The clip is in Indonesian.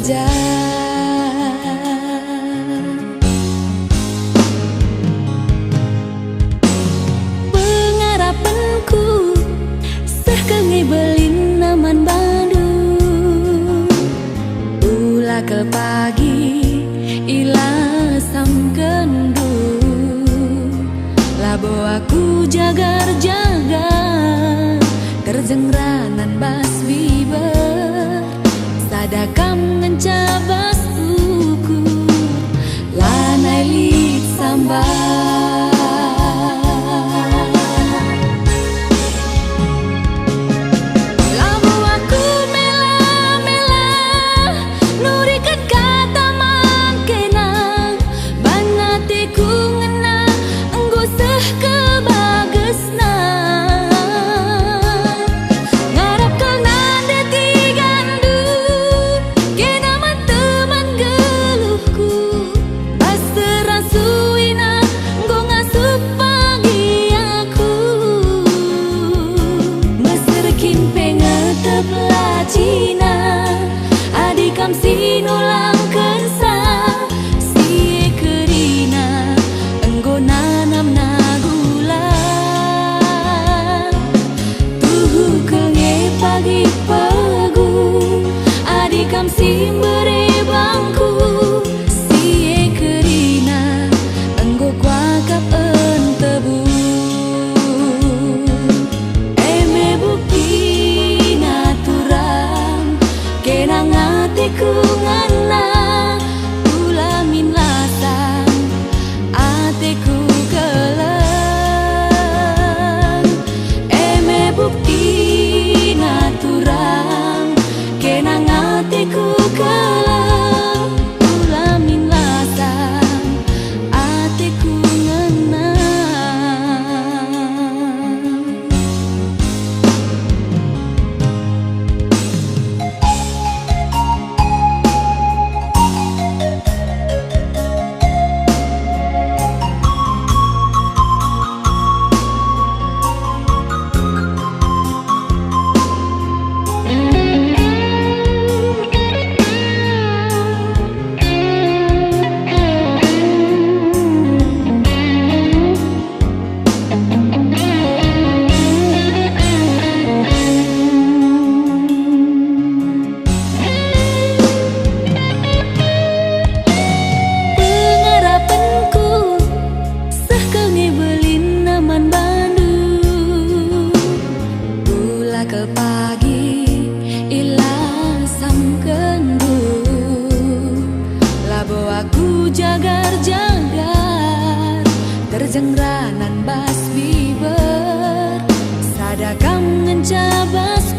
saja. Pengarapanku sekengi belin naman badu, ulah ke pagi ila samkendu, labo aku jagar-jagar terjengranan bas biber, sadakam ngencabas tuku lanai lit sambar. Cina adikam sinulang kensa si kerina enggo nanam nagula tuhu kenge pagi pegu adikam simbere bangku si kerina enggo kuakap entebu ku ngana ulamin lasang atiku keleng eme bukti naturang kenang atiku keleng ulamin lasang atiku ngana. Ke pagi ila samkendu, labo aku jagar-jagar terjengranan bas biber, sadakam ngencabas